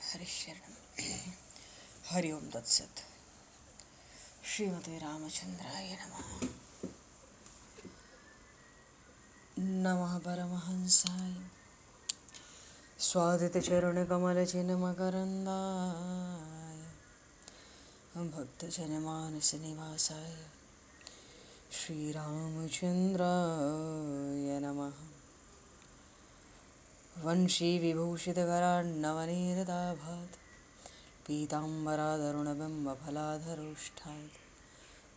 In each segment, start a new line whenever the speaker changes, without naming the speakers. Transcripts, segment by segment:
हरिशरण हरि ओम तत्सत। श्रीमते रामचंद्राय नमः। नमः परमहंसाय स्वादितचरणकमलचिन्मकरन्दाय भक्तजनमानसनिवासाय श्रीरामचन्द्राय नमः। वंशीविभूषितकरान्नवनीरदाभात् पीताम्बराधरुणबिम्बफलाधरोष्ठात्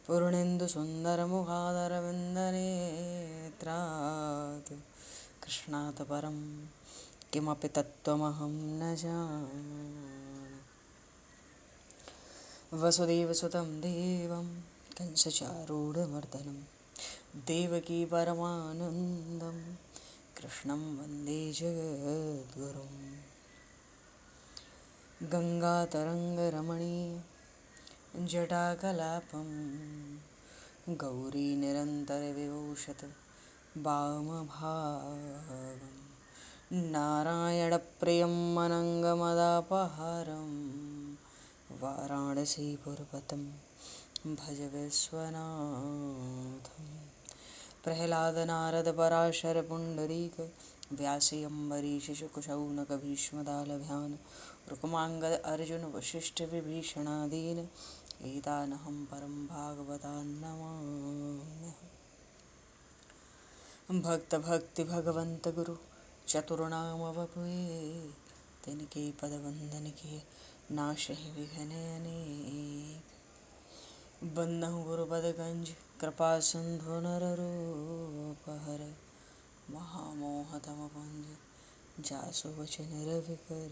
पूर्णेन्दुसुन्दरमुखादरविन्दनेत्रात् कृष्णात् परं किमपि तत्त्वमहं न जाने। वसुदेवसुतं देवं कंसचारूढमर्दनं देवकी परमानन्दं कृष्णं वन्दे जगद्गुरुं। गङ्गातरङ्गरमणीय जटाकलापं गौरीनिरन्तरविभूषत वामभागं नारायणप्रियं अनङ्गमदापहारं वाराणसीपुरपतं भज विश्वनाथं। प्रह्लादनारदपराशरपुण्डरीक व्यासि अम्बरीशशुकशौनकभीष्मदालभ्यान् रुक्माङ्गद अर्जुन वसिष्ठविभीषणादीन् एतानहं परं भागवतान् नमाम्यहम्। भक्त भक्ति भगवंत गुरु चतुर्नाम वपुए तिनके पद वंदन किए नाशहि विघ्न अनेक। बन्नहु गुरुपद गंज कृपा सिंधु नररूप हर महामोह तम पुंज जासु वचन रवि कर।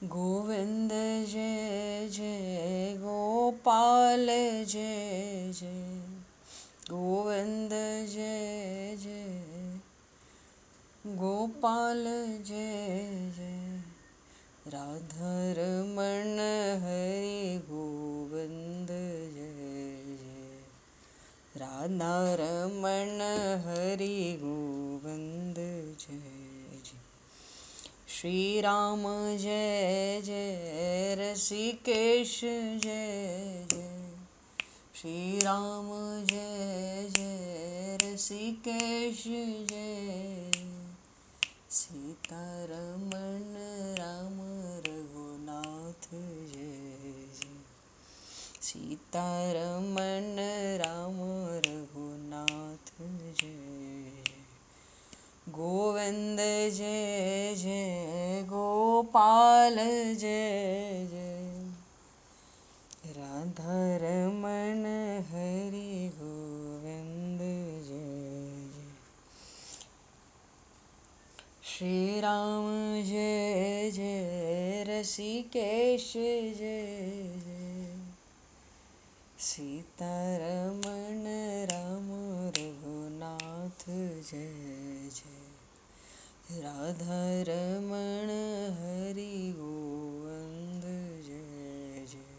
गोविंद जय जय गोपाल जय जय गोविंद जय जय गोपाल जय जय राधारमण हरि गोविंद जय जय राधारमण हरि गोविंद जय जय। श्री राम जय जय ऋषिकेश जय जय श्री राम जय जय ऋषिकेश जय सीतारमण राम रघुनाथ जय जय सीतारमण राम रघुनाथ जय जय। गोविंद जय जय गोपाल जय जय राधारमण हरि गोविंद जय जय। श्री राम जय जय ऋषिकेश जय जय सीतारमण राम रघुनाथ जय जय राधारमण हरि गोविंद जय जय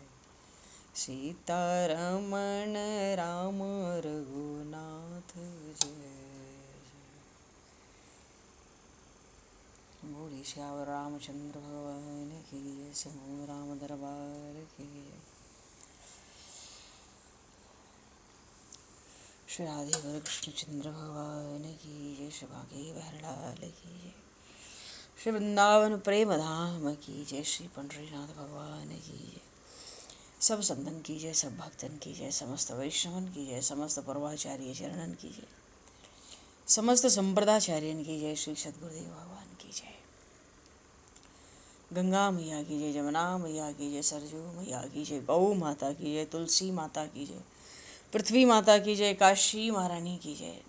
सीतारमण राम रघुनाथ जय जय। बोले श्याम रामचंद्र भगवान की जय। समूह राम दरबार की जय। श्री राधे कृष्णचंद्र भगवान की जय। श्री भागे बहरलाल की जय। श्री वृंदावन प्रेम धाम की जय। श्री पंडरीनाथ भगवान की जय। सब संतन की जय, सब भक्तन की जय, समस्त वैष्णवन की जय, समस्त पूर्वाचार्य चरणन की जय, समस्त संप्रदाचार्यन की जय। श्री सद्गुरुदेव भगवान की जय। गंगा मैया की जय, जमुना मैया की जय, सरजू मैया की जय, गौ माता की जय, तुलसी माता की जय, पृथ्वी माता की जय, काशी महारानी की जय।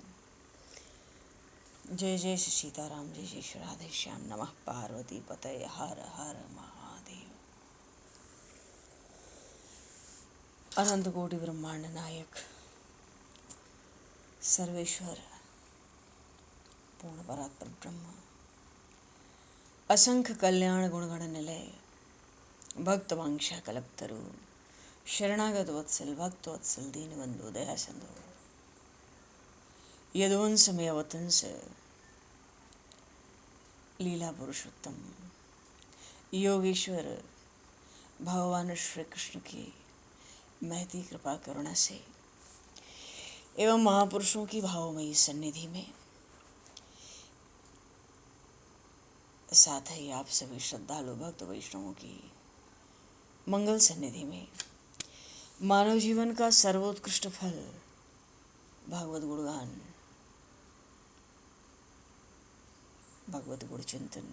जय जय श्री सीताराम, जय जय श्री राधे श्याम। नमः पार्वती पतये हर हर महादेव। अनंत कोटि ब्रह्मांड नायक सर्वेश्वर पूर्ण परात्पर ब्रह्म असंख्य कल्याण गुणगण निलय भक्त वांछा कल्पतरु शरणागत वत्सल भक्त वत्सल दीनबंधु दया सिंधु यदुवंश में अवतंस लीला पुरुषोत्तम योगेश्वर भगवान श्री कृष्ण की महती कृपा करुणा से एवं महापुरुषों की भावमयी सन्निधि में, साथ ही आप सभी श्रद्धालु भक्त वैष्णवों की मंगल सन्निधि में, मानव जीवन का सर्वोत्कृष्ट फल भागवत गुणगान, भगवत गुण चिंतन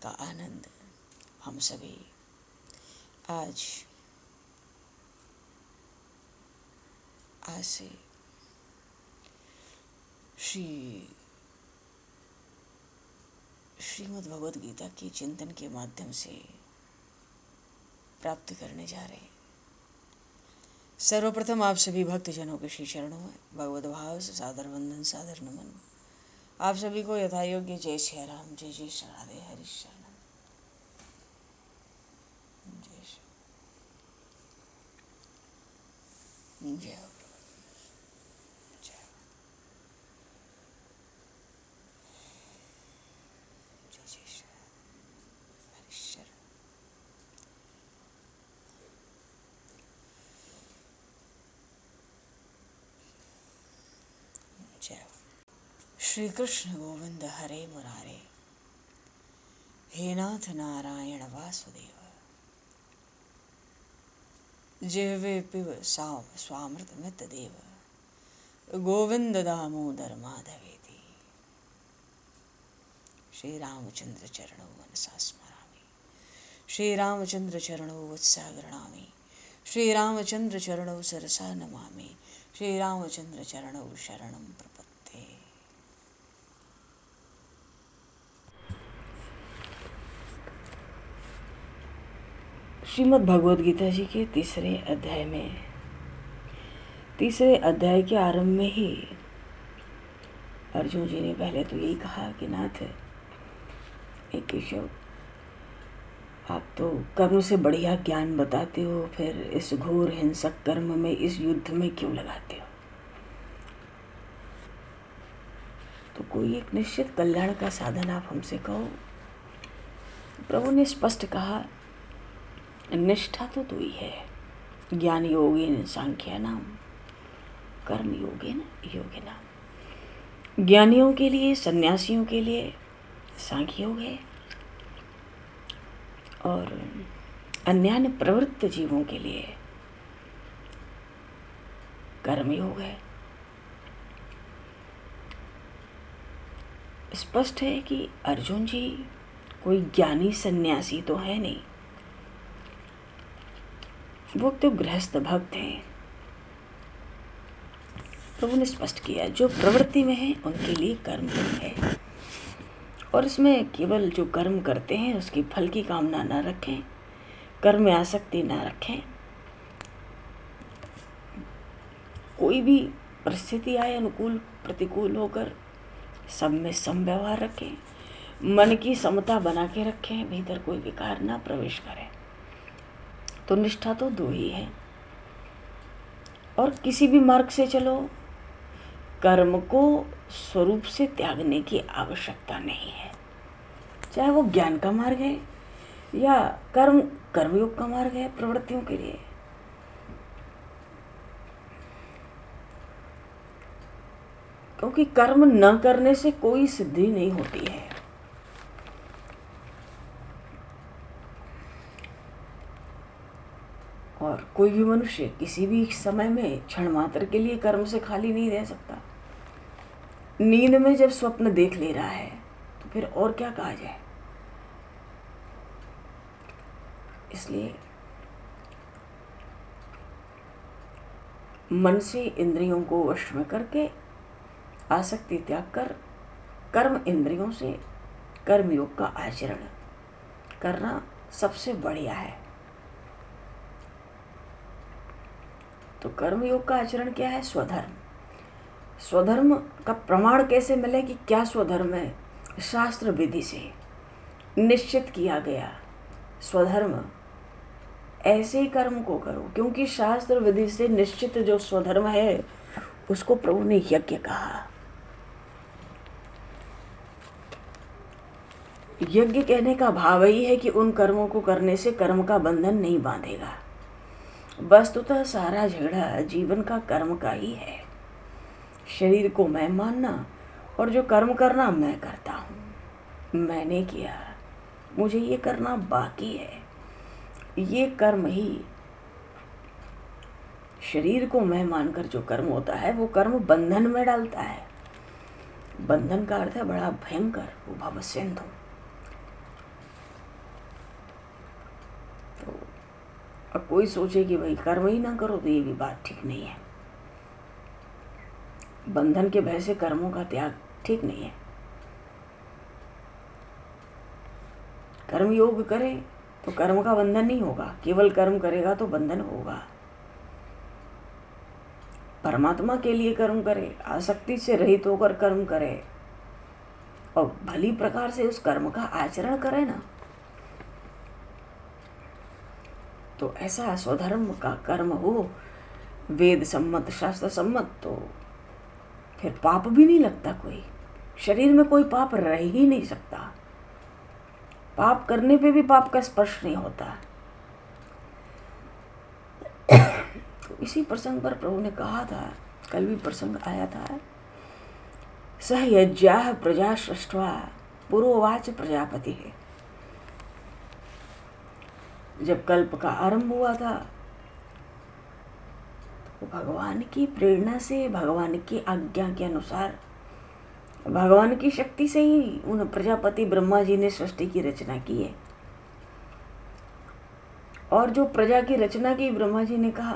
का आनंद हम सभी आज से श्रीमद् भगवद गीता के चिंतन के माध्यम से प्राप्त करने जा रहे हैं। सर्वप्रथम आप सभी भक्तजनों के श्री चरणों में भगवत भाव से सादर वंदन, सादर नमन। आप सभी को यथा योग्य जय श्री राम, जय जय श्री राधे, हरि शरणम, जय श्री जय हो। श्री कृष्ण गोविंद हरे मुरारे, हे नाथ नारायण वासुदेव, जिह्वे पिब स्वामृतमित देव, गोविंद दामोदर माधवेति। श्री रामचंद्र चरणौ मनसा स्मरामि, श्री रामचंद्र चरणौ वत्सा गृह्णामि, श्री रामचंद्र चरणौ सरसा नमामि, श्री रामचंद्र चरणौ शरणं प्रपद्ये। श्रीमद् भगवद गीता जी के तीसरे अध्याय के आरंभ में ही अर्जुन जी ने पहले तो यही कहा कि नाथ एक केशव, आप तो कर्म से बढ़िया ज्ञान बताते हो, फिर इस घोर हिंसक कर्म में, इस युद्ध में क्यों लगाते हो? तो कोई एक निश्चित कल्याण का साधन आप हमसे कहो। प्रभु ने स्पष्ट कहा, निष्ठा तो दो ही है, ज्ञान योगेन सांख्यानाम, कर्म योगेन योगिनाम। ज्ञानियों के लिए, सन्यासियों के लिए सांख्य योग है, और अन्यान्य प्रवृत्त जीवों के लिए कर्म योग है। स्पष्ट है कि अर्जुन जी कोई ज्ञानी सन्यासी तो है नहीं, वो तो गृहस्थ भक्त हैं। प्रभु ने स्पष्ट किया, जो प्रवृत्ति में है उनके लिए कर्म है, और इसमें केवल जो कर्म करते हैं उसकी फल की कामना न रखें, कर्म में आसक्ति न रखें। कोई भी परिस्थिति आए, अनुकूल प्रतिकूल होकर, सब में समव्यवहार रखें, मन की समता बना के रखें, भीतर कोई विकार ना प्रवेश करे। तो निष्ठा तो दो ही है, और किसी भी मार्ग से चलो, कर्म को स्वरूप से त्यागने की आवश्यकता नहीं है। चाहे वो ज्ञान का मार्ग है या कर्मयोग का मार्ग है प्रवृत्तियों के लिए। क्योंकि कर्म न करने से कोई सिद्धि नहीं होती है। और कोई भी मनुष्य किसी भी समय में क्षण मात्र के लिए कर्म से खाली नहीं रह सकता। नींद में जब स्वप्न देख ले रहा है तो फिर और क्या कहा जाए। इसलिए मन से इंद्रियों को वश में करके आसक्ति त्याग कर कर्म इंद्रियों से कर्मयोग का आचरण करना सबसे बढ़िया है। तो कर्मयोग का आचरण क्या है? स्वधर्म। स्वधर्म का प्रमाण कैसे मिले कि क्या स्वधर्म है? शास्त्र विधि से निश्चित किया गया स्वधर्म, ऐसे ही कर्म को करो। क्योंकि शास्त्र विधि से निश्चित जो स्वधर्म है उसको प्रभु ने यज्ञ कहा। यज्ञ कहने का भाव ही है कि उन कर्मों को करने से कर्म का बंधन नहीं बांधेगा। वस्तुतः सारा झगड़ा जीवन का कर्म का ही है। शरीर को मैं मानना और जो कर्म करना मैं करता हूँ, मैंने किया, मुझे ये करना बाकी है। ये कर्म ही, शरीर को मैं मानकर जो कर्म होता है वो कर्म बंधन में डालता है। बंधन का अर्थ है बड़ा भयंकर, वो भवसिंधु। तो अब कोई सोचे कि भाई कर्म ही ना करो, तो ये भी बात ठीक नहीं है। बंधन के भय से कर्मों का त्याग ठीक नहीं है। कर्म योग करे तो कर्म का बंधन नहीं होगा, केवल कर्म करेगा तो बंधन होगा। परमात्मा के लिए कर्म करे, आसक्ति से रहित होकर कर्म करे और भली प्रकार से उस कर्म का आचरण करे ना, तो ऐसा स्वधर्म का कर्म हो, वेद सम्मत, शास्त्र सम्मत, तो फिर पाप भी नहीं लगता। कोई शरीर में कोई पाप रह ही नहीं सकता। पाप करने पे भी पाप का स्पर्श नहीं होता। तो इसी प्रसंग पर प्रभु ने कहा था, कल भी प्रसंग आया था, सह यज्ञाः प्रजा सृष्ट्वा पूर्ववाच प्रजापति है। जब कल्प का आरंभ हुआ था तो भगवान की प्रेरणा से, भगवान की आज्ञा के अनुसार, भगवान की शक्ति से ही उन प्रजापति ब्रह्मा जी ने सृष्टि की रचना की है। और जो प्रजा की रचना की, ब्रह्मा जी ने कहा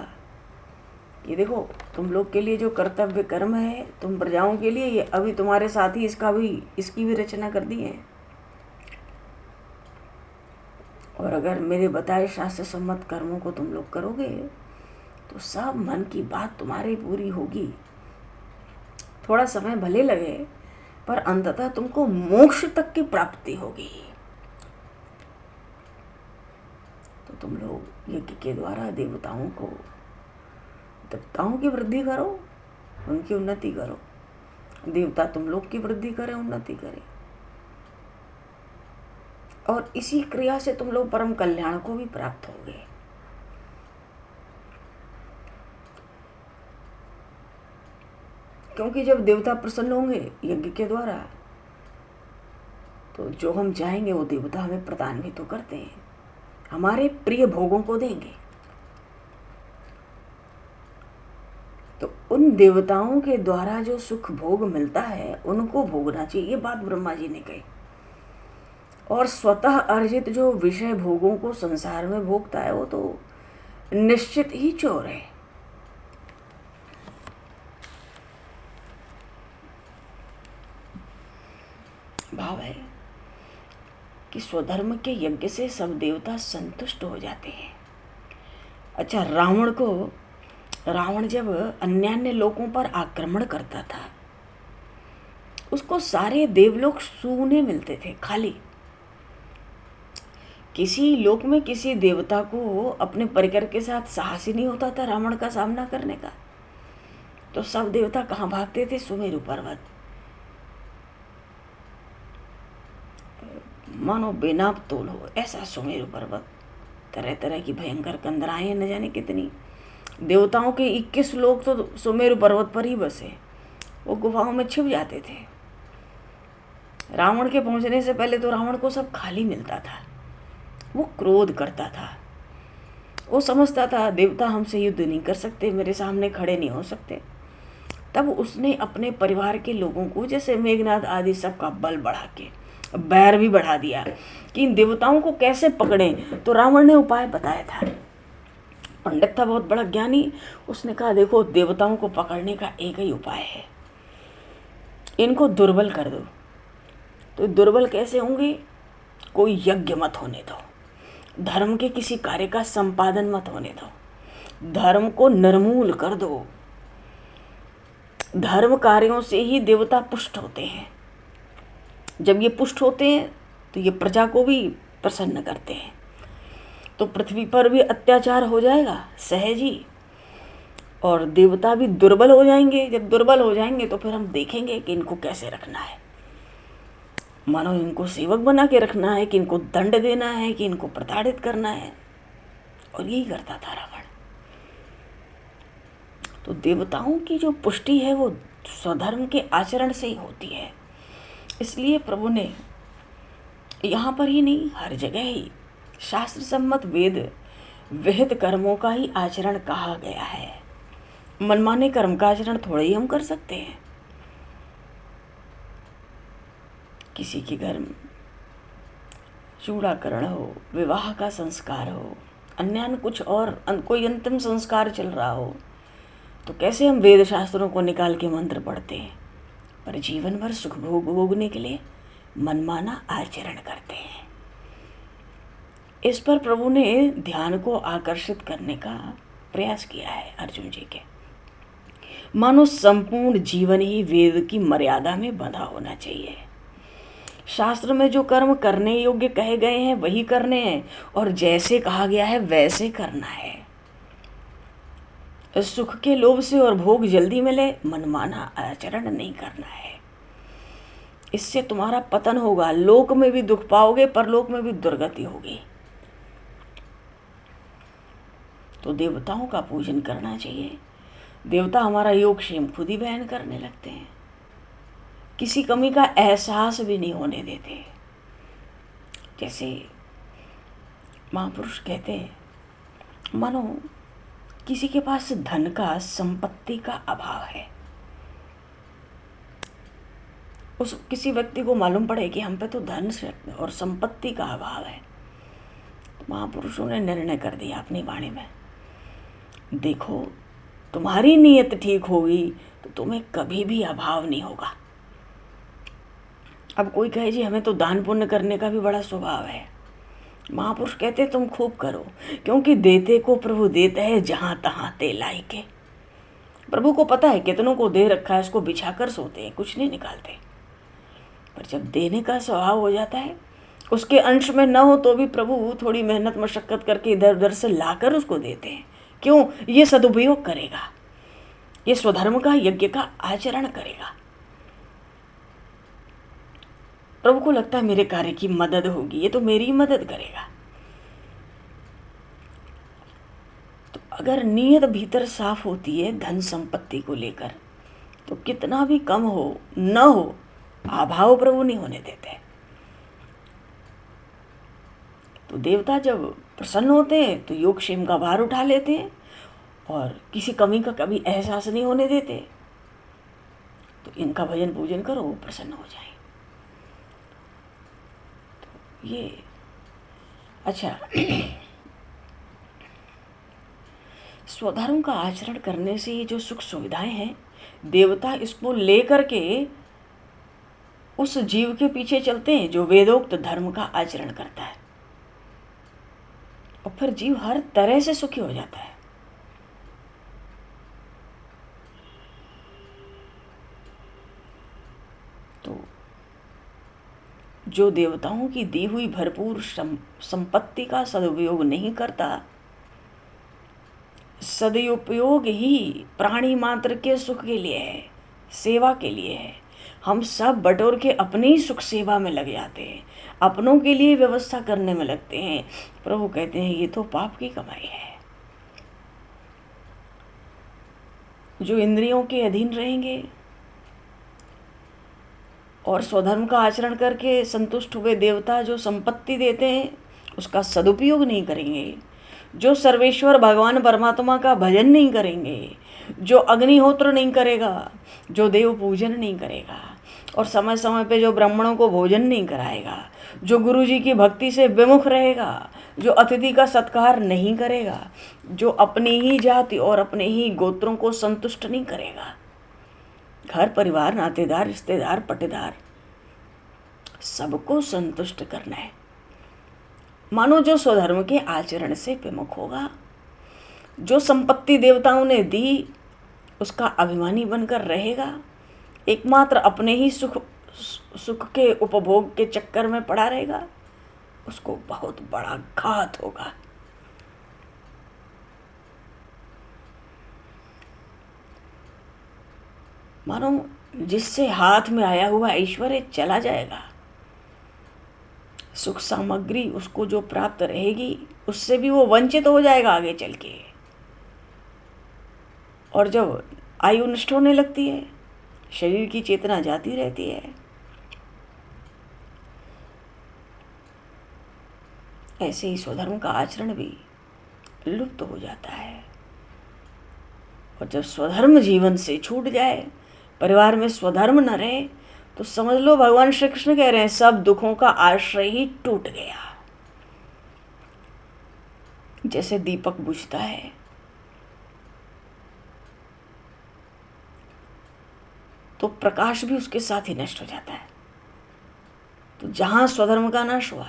कि देखो, तुम लोग के लिए जो कर्तव्य कर्म है, तुम प्रजाओं के लिए, ये अभी तुम्हारे साथ ही इसकी भी रचना कर दी है। और अगर मेरे बताए शास्त्र सम्मत कर्मों को तुम लोग करोगे तो सब मन की बात तुम्हारी पूरी होगी। थोड़ा समय भले लगे पर अंततः तुमको मोक्ष तक की प्राप्ति होगी। तो तुम लोग यज्ञ के द्वारा देवताओं की वृद्धि करो, उनकी उन्नति करो। देवता तुम लोग की वृद्धि करें, उन्नति करें, और इसी क्रिया से तुम लोग परम कल्याण को भी प्राप्त होगे। क्योंकि जब देवता प्रसन्न होंगे यज्ञ के द्वारा, तो जो हम चाहेंगे वो देवता हमें प्रदान भी तो करते हैं, हमारे प्रिय भोगों को देंगे। तो उन देवताओं के द्वारा जो सुख भोग मिलता है उनको भोगना चाहिए, ये बात ब्रह्मा जी ने कही। और स्वतः अर्जित जो विषय भोगों को संसार में भोगता है वो तो निश्चित ही चोर है। भाव है कि स्वधर्म के यज्ञ से सब देवता संतुष्ट हो जाते हैं। अच्छा, रावण जब अन्यान्य लोकों पर आक्रमण करता था, उसको सारे देवलोक सूने मिलते थे, खाली। किसी लोक में किसी देवता को अपने परिकर के साथ साहस ही नहीं होता था रावण का सामना करने का। तो सब देवता कहाँ भागते थे? सुमेरु पर्वत। मानो बेनाप तोल हो ऐसा सुमेरु पर्वत, तरह तरह की भयंकर कंदराएं, न जाने कितनी। देवताओं के 21 लोग तो सुमेरु पर्वत पर ही बसे, वो गुफाओं में छिप जाते थे। रावण के पहुंचने से पहले तो रावण को सब खाली मिलता था। वो क्रोध करता था, वो समझता था देवता हमसे युद्ध नहीं कर सकते, मेरे सामने खड़े नहीं हो सकते। तब उसने अपने परिवार के लोगों को, जैसे मेघनाद आदि, सबका बल बढ़ा के बैर भी बढ़ा दिया कि इन देवताओं को कैसे पकड़ें। तो रावण ने उपाय बताया था। पंडित था, बहुत बड़ा ज्ञानी। उसने कहा देखो, देवताओं को पकड़ने का एक ही उपाय है, इनको दुर्बल कर दो। तो दुर्बल कैसे होंगे? कोई यज्ञ मत होने दो, धर्म के किसी कार्य का संपादन मत होने दो, धर्म को निर्मूल कर दो। धर्म कार्यों से ही देवता पुष्ट होते हैं। जब ये पुष्ट होते हैं तो ये प्रजा को भी प्रसन्न करते हैं। तो पृथ्वी पर भी अत्याचार हो जाएगा सहज ही, और देवता भी दुर्बल हो जाएंगे। जब दुर्बल हो जाएंगे तो फिर हम देखेंगे कि इनको कैसे रखना है। मानो इनको सेवक बना के रखना है, कि इनको दंड देना है, कि इनको प्रताड़ित करना है। और यही करता था रावण। तो देवताओं की जो पुष्टि है वो स्वधर्म के आचरण से ही होती है। इसलिए प्रभु ने यहाँ पर ही नहीं, हर जगह ही शास्त्र सम्मत वेद विहित कर्मों का ही आचरण कहा गया है। मनमाने कर्म का आचरण थोड़ा ही हम कर सकते हैं। किसी के घर में चूड़ाकरण हो, विवाह का संस्कार हो, अन्य कुछ और कोई अंतिम संस्कार चल रहा हो, तो कैसे हम वेद शास्त्रों को निकाल के मंत्र पढ़ते हैं, पर जीवन भर सुख भोगने के लिए मनमाना आचरण करते हैं। इस पर प्रभु ने ध्यान को आकर्षित करने का प्रयास किया है अर्जुन जी के। मानो संपूर्ण जीवन ही वेद की मर्यादा में बंधा होना चाहिए। शास्त्र में जो कर्म करने योग्य कहे गए हैं वही करने हैं, और जैसे कहा गया है वैसे करना है। सुख के लोभ से और भोग जल्दी मिले मनमाना आचरण नहीं करना है। इससे तुम्हारा पतन होगा, लोक में भी दुख पाओगे, परलोक में भी दुर्गति होगी। तो देवताओं का पूजन करना चाहिए। देवता हमारा योग क्षेम खुद ही बयान करने लगते हैं, किसी कमी का एहसास भी नहीं होने देते। जैसे महापुरुष कहते हैं, मानो किसी के पास धन का, संपत्ति का अभाव है, उस किसी व्यक्ति को मालूम पड़े कि हम पे तो धन और संपत्ति का अभाव है, तो महापुरुषों ने निर्णय कर दिया अपनी वाणी में, देखो तुम्हारी नीयत ठीक होगी तो तुम्हें कभी भी अभाव नहीं होगा। अब कोई कहे जी हमें तो दान पुण्य करने का भी बड़ा स्वभाव है, महापुरुष कहते तुम खूब करो, क्योंकि देते को प्रभु देता है जहां तहां ते लायके। प्रभु को पता है कितनों को दे रखा है, उसको बिछा कर सोते हैं, कुछ नहीं निकालते। पर जब देने का स्वभाव हो जाता है, उसके अंश में न हो तो भी प्रभु थोड़ी मेहनत मशक्कत करके इधर उधर से लाकर उसको देते हैं। क्यों? ये सदुपयोग करेगा, ये स्वधर्म का, यज्ञ का आचरण करेगा। प्रभु को लगता है मेरे कार्य की मदद होगी, ये तो मेरी मदद करेगा। तो अगर नीयत भीतर साफ होती है धन संपत्ति को लेकर, तो कितना भी कम हो न हो, अभाव प्रभु नहीं होने देते। तो देवता जब प्रसन्न होते हैं तो योग क्षेम का भार उठा लेते हैं और किसी कमी का कभी एहसास नहीं होने देते। तो इनका भजन पूजन करो, वो प्रसन्न हो जाए। तो ये अच्छा स्वधर्म का आचरण करने से ये जो सुख सुविधाएं हैं, देवता इसको लेकर के उस जीव के पीछे चलते हैं जो वेदोक्त धर्म का आचरण करता है, और फिर जीव हर तरह से सुखी हो जाता है। तो जो देवताओं की दी हुई भरपूर संपत्ति का सदुपयोग नहीं करता, सदुपयोग ही प्राणी मात्र के सुख के लिए है, सेवा के लिए है। हम सब बटोर के अपनी ही सुख सेवा में लग जाते हैं, अपनों के लिए व्यवस्था करने में लगते हैं। प्रभु कहते हैं ये तो पाप की कमाई है। जो इंद्रियों के अधीन रहेंगे और स्वधर्म का आचरण करके संतुष्ट हुए देवता जो संपत्ति देते हैं उसका सदुपयोग नहीं करेंगे, जो सर्वेश्वर भगवान परमात्मा का भजन नहीं करेंगे, जो अग्निहोत्र नहीं करेगा, जो देव पूजन नहीं करेगा, और समय समय पे जो ब्राह्मणों को भोजन नहीं कराएगा, जो गुरु जी की भक्ति से विमुख रहेगा, जो अतिथि का सत्कार नहीं करेगा, जो अपनी ही जाति और अपने ही गोत्रों को संतुष्ट नहीं करेगा, घर परिवार नातेदार रिश्तेदार पटेदार सबको संतुष्ट करना है। मानो जो स्वधर्म के आचरण से विमुख होगा, जो संपत्ति देवताओं ने दी उसका अभिमानी बनकर रहेगा, एकमात्र अपने ही सुख के उपभोग के चक्कर में पड़ा रहेगा, उसको बहुत बड़ा घात होगा। मानो जिससे हाथ में आया हुआ ऐश्वर्य चला जाएगा, सुख सामग्री उसको जो प्राप्त रहेगी उससे भी वो वंचित हो जाएगा आगे चल के। और जब आयु नष्ट होने लगती है, शरीर की चेतना जाती रहती है, ऐसे ही स्वधर्म का आचरण भी लुप्त हो जाता है। और जब स्वधर्म जीवन से छूट जाए, परिवार में स्वधर्म न रहे, तो समझ लो भगवान श्री कृष्ण कह रहे हैं सब दुखों का आश्रय ही टूट गया। जैसे दीपक बुझता है तो प्रकाश भी उसके साथ ही नष्ट हो जाता है। तो जहां स्वधर्म का नाश हुआ,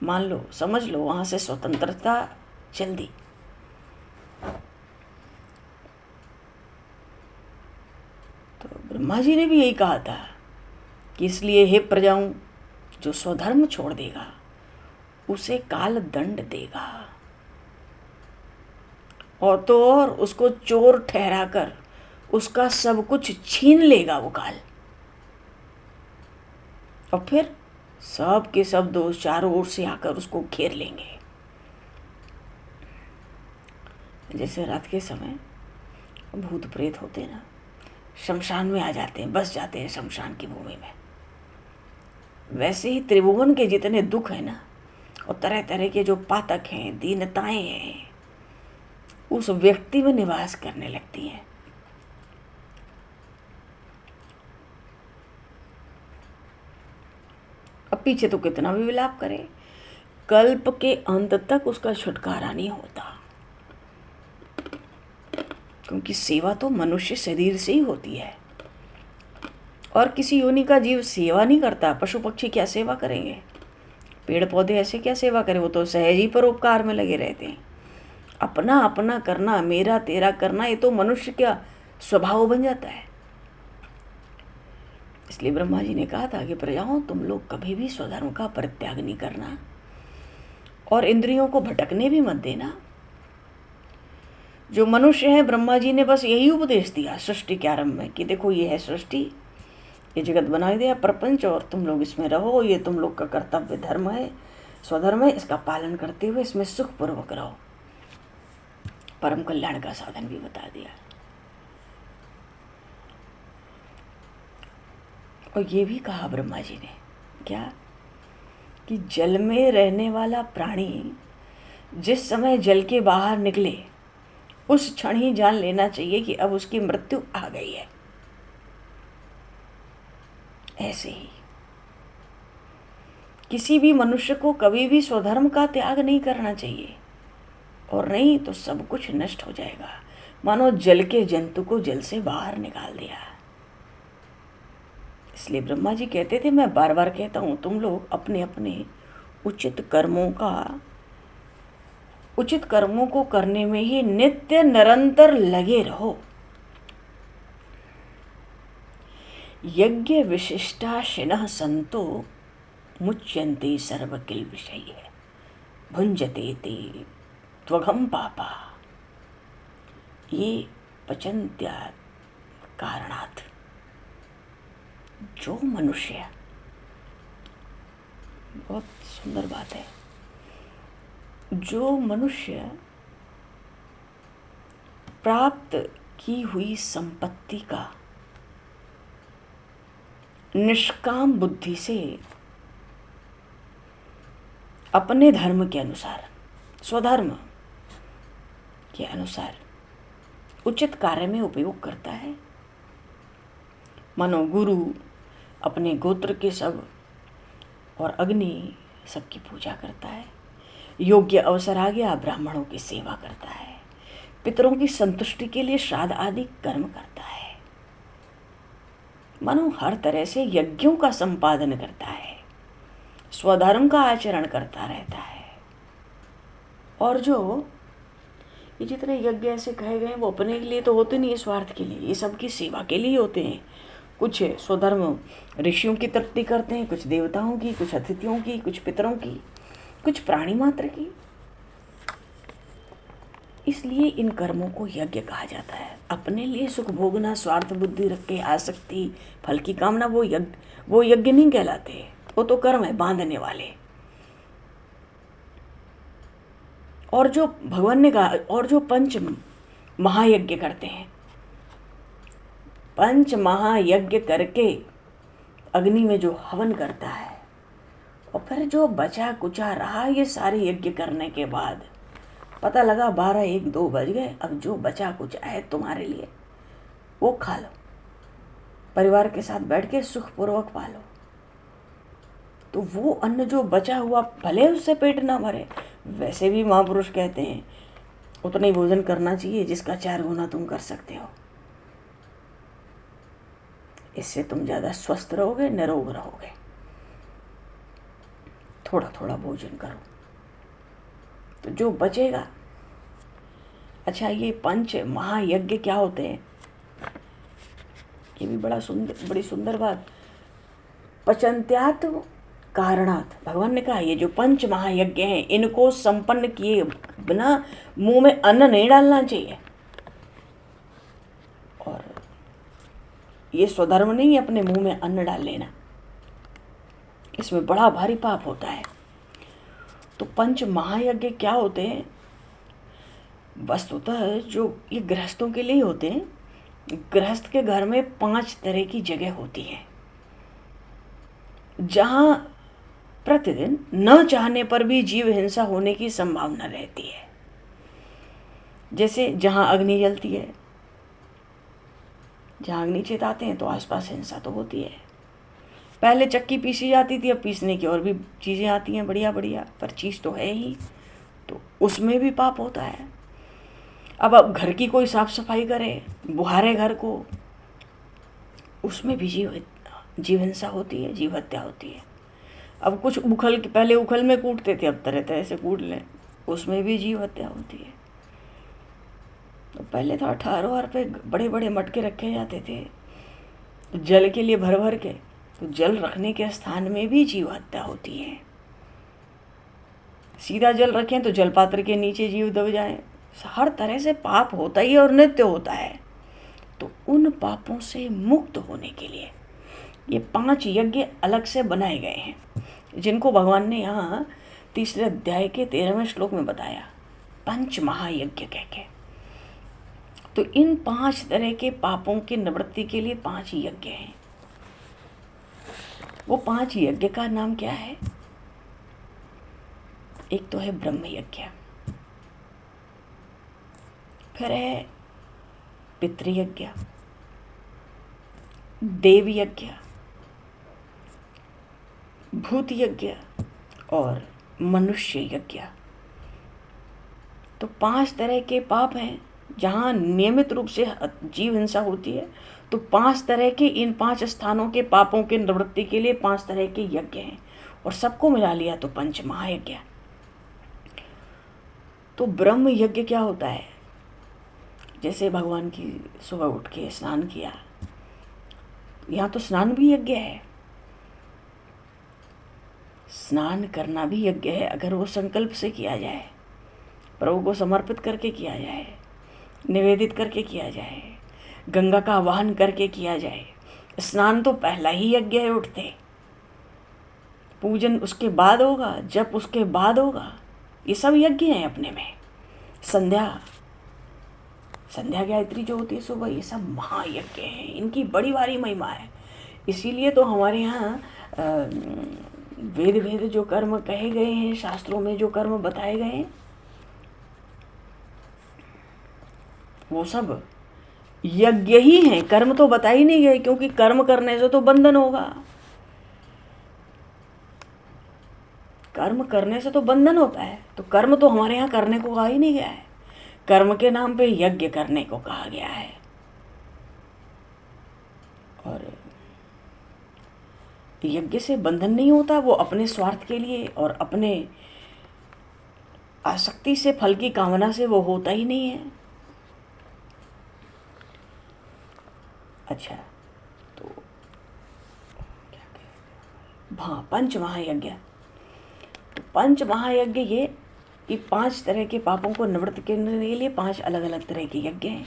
मान लो, समझ लो, वहां से स्वतंत्रता चल दी। तो ब्रह्मा जी ने भी यही कहा था कि इसलिए हे प्रजाओं, जो स्वधर्म छोड़ देगा उसे काल दंड देगा, और तो और उसको चोर ठहराकर उसका सब कुछ छीन लेगा वो काल। और फिर सब के सब दोष चारों ओर से आकर उसको घेर लेंगे। जैसे रात के समय भूत प्रेत होते ना, शमशान में आ जाते हैं, बस जाते हैं शमशान की भूमि में, वैसे ही त्रिभुवन के जितने दुख हैं ना, और तरह तरह के जो पातक हैं, दीनताएं हैं, उस व्यक्ति में निवास करने लगती हैं। अब पीछे तो कितना भी विलाप करे, कल्प के अंत तक उसका छुटकारा नहीं होता, क्योंकि सेवा तो मनुष्य शरीर से ही होती है। और किसी योनि का जीव सेवा नहीं करता। पशु पक्षी क्या सेवा करेंगे, पेड़ पौधे ऐसे क्या सेवा करें, वो तो सहज ही परोपकार में लगे रहते हैं। अपना अपना करना, मेरा तेरा करना, ये तो मनुष्य का स्वभाव बन जाता है। इसलिए ब्रह्मा जी ने कहा था कि प्रजाओं, तुम लोग कभी भी स्वधर्म का परित्याग नहीं करना और इंद्रियों को भटकने भी मत देना। जो मनुष्य है, ब्रह्मा जी ने बस यही उपदेश दिया सृष्टि के आरंभ में कि देखो ये है सृष्टि, ये जगत बना दिया प्रपंच, और तुम लोग इसमें रहो, ये तुम लोग का कर्तव्य धर्म है, स्वधर्म है, इसका पालन करते हुए इसमें सुखपूर्वक रहो। परम कल्याण का साधन भी बता दिया। और ये भी कहा ब्रह्मा जी ने, क्या, कि जल में रहने वाला प्राणी जिस समय जल के बाहर निकले उस क्षण ही जान लेना चाहिए कि अब उसकी मृत्यु आ गई है। ऐसे ही किसी भी मनुष्य को कभी भी स्वधर्म का त्याग नहीं करना चाहिए, और नहीं तो सब कुछ नष्ट हो जाएगा। मानो जल के जंतु को जल से बाहर निकाल दिया। इसलिए ब्रह्मा जी कहते थे, मैं बार बार कहता हूँ, तुम लोग अपने अपने उचित कर्मों को करने में ही नित्य निरंतर लगे रहो। यज्ञ विशिष्टाशिनः संतो मुच्यन्ते सर्वकिल विषय भुंजते ते त्वघम पापा ये पचन्त्या कारणात्। जो मनुष्य, बहुत सुंदर बात है, जो मनुष्य प्राप्त की हुई संपत्ति का निष्काम बुद्धि से अपने धर्म के अनुसार, स्वधर्म के अनुसार उचित कार्य में उपयोग करता है, मानो गुरु अपने गोत्र के सब और अग्नि सबकी पूजा करता है, योग्य अवसर आ गया ब्राह्मणों की सेवा करता है, पितरों की संतुष्टि के लिए श्राद्ध आदि कर्म करता है, मानो हर तरह से यज्ञों का संपादन करता है, स्वधर्म का आचरण करता रहता है। और जो ये जितने यज्ञ ऐसे कहे गए वो अपने के लिए तो होते नहीं है, स्वार्थ के लिए, ये सबकी सेवा के लिए होते हैं। कुछ स्वधर्म ऋषियों की तृप्ति करते हैं, कुछ देवताओं की, कुछ अतिथियों की, कुछ पितरों की, कुछ प्राणी मात्र की। इसलिए इन कर्मों को यज्ञ कहा जाता है। अपने लिए सुख भोगना, स्वार्थ बुद्धि रख के आसक्ति, फल की कामना, वो यज्ञ नहीं कहलाते।
वो तो कर्म है बांधने वाले। और जो भगवान ने कहा, और जो पंच महायज्ञ करते हैं, पंच महायज्ञ करके अग्नि में जो हवन करता है, और फिर जो बचा कुचा रहा, ये सारे यज्ञ करने के बाद पता लगा 12, 1, 2 बज गए, अब जो बचा कुचा है तुम्हारे लिए वो खा लो, परिवार के साथ बैठ के सुखपूर्वक पालो। तो वो अन्न जो बचा हुआ, भले उससे पेट ना भरे, वैसे भी महापुरुष कहते हैं उतना ही भोजन करना चाहिए जिसका 4 गुना तुम कर सकते हो। इससे तुम ज़्यादा स्वस्थ रहोगे, निरोग रहोगे। थोड़ा थोड़ा भोजन करो तो जो बचेगा। अच्छा, ये पंच महायज्ञ क्या होते हैं, ये भी बड़ी सुंदर बात। पचन्त्यात् कारणात्, भगवान ने कहा ये जो पंच महायज्ञ हैं इनको संपन्न किए बिना मुंह में अन्न नहीं डालना चाहिए। और ये स्वधर्म नहीं है अपने मुंह में अन्न डाल लेना, इसमें बड़ा भारी पाप होता है। तो पंच महायज्ञ क्या होते हैं, वस्तुतः जो ये गृहस्थों के लिए होते हैं। गृहस्थ के घर में 5 तरह की जगह होती है जहां प्रतिदिन न चाहने पर भी जीव हिंसा होने की संभावना रहती है। जैसे जहां अग्नि जलती है, जहां अग्नि चिताते हैं तो आसपास हिंसा तो होती है। पहले चक्की पीसी जाती थी, अब पीसने की और भी चीज़ें आती हैं बढ़िया बढ़िया, पर चीज़ तो है ही, तो उसमें भी पाप होता है। अब घर की कोई साफ सफाई करे, बुहारे घर को, उसमें भी जीव हिंसा होती है, जीव हत्या होती है। अब कुछ पहले उखल में कूटते थे, अब तरह तरह से कूट लें, उसमें भी जीव हत्या होती है। तो पहले तो 18 पे बड़े बड़े मटके रखे जाते थे जल के लिए भर भर के, तो जल रखने के स्थान में भी जीव हत्या होती है। सीधा जल रखें तो जल पात्र के नीचे जीव दब जाए, हर तरह से पाप होता ही और नित्य होता है। तो उन पापों से मुक्त होने के लिए ये 5 यज्ञ अलग से बनाए गए हैं, जिनको भगवान ने यहाँ 3 अध्याय के 13वें श्लोक में बताया, पंच महायज्ञ कह के। तो इन 5 तरह के पापों की निवृत्ति के लिए 5 यज्ञ हैं। वो 5 यज्ञ का नाम क्या है? एक तो है ब्रह्म यज्ञ, फिर है पितृयज्ञ, देव यज्ञ, भूत यज्ञ और मनुष्य यज्ञ। तो 5 तरह के पाप हैं जहाँ नियमित रूप से जीव हिंसा होती है। तो 5 तरह के, इन 5 स्थानों के पापों के निवृत्ति के लिए 5 तरह के यज्ञ हैं, और सबको मिला लिया तो पंच महायज्ञ। तो ब्रह्म यज्ञ क्या होता है? जैसे भगवान की सुबह उठ के स्नान किया, यहाँ तो स्नान भी यज्ञ है। स्नान करना भी यज्ञ है, अगर वो संकल्प से किया जाए, प्रभु को समर्पित करके किया जाए, निवेदित करके किया जाए, गंगा का आवाहन करके किया जाए। स्नान तो पहला ही यज्ञ है, उठते। पूजन उसके बाद होगा, जप उसके बाद होगा, ये सब यज्ञ हैं अपने में। संध्या गायत्री जो होती है सुबह, ये सब महायज्ञ हैं, इनकी बड़ी भारी महिमा है। इसीलिए तो हमारे यहाँ वेद जो कर्म कहे गए हैं, शास्त्रों में जो कर्म बताए गए हैं, वो सब यज्ञ ही हैं। कर्म तो बता ही नहीं गए, क्योंकि कर्म करने से तो बंधन होगा। कर्म करने से तो बंधन होता है, तो कर्म तो हमारे यहाँ करने को कहा ही नहीं गया है। कर्म के नाम पे यज्ञ करने को कहा गया है। और यज्ञ से बंधन नहीं होता, वो अपने स्वार्थ के लिए और अपने आसक्ति से, फल की कामना से वो होता ही नहीं है। अच्छा, तो क्या कहते, हाँ, पंच महायज्ञ। तो पंच महायज्ञ ये 5 तरह के पापों को निवृत्त करने के लिए 5 अलग अलग तरह के यज्ञ हैं।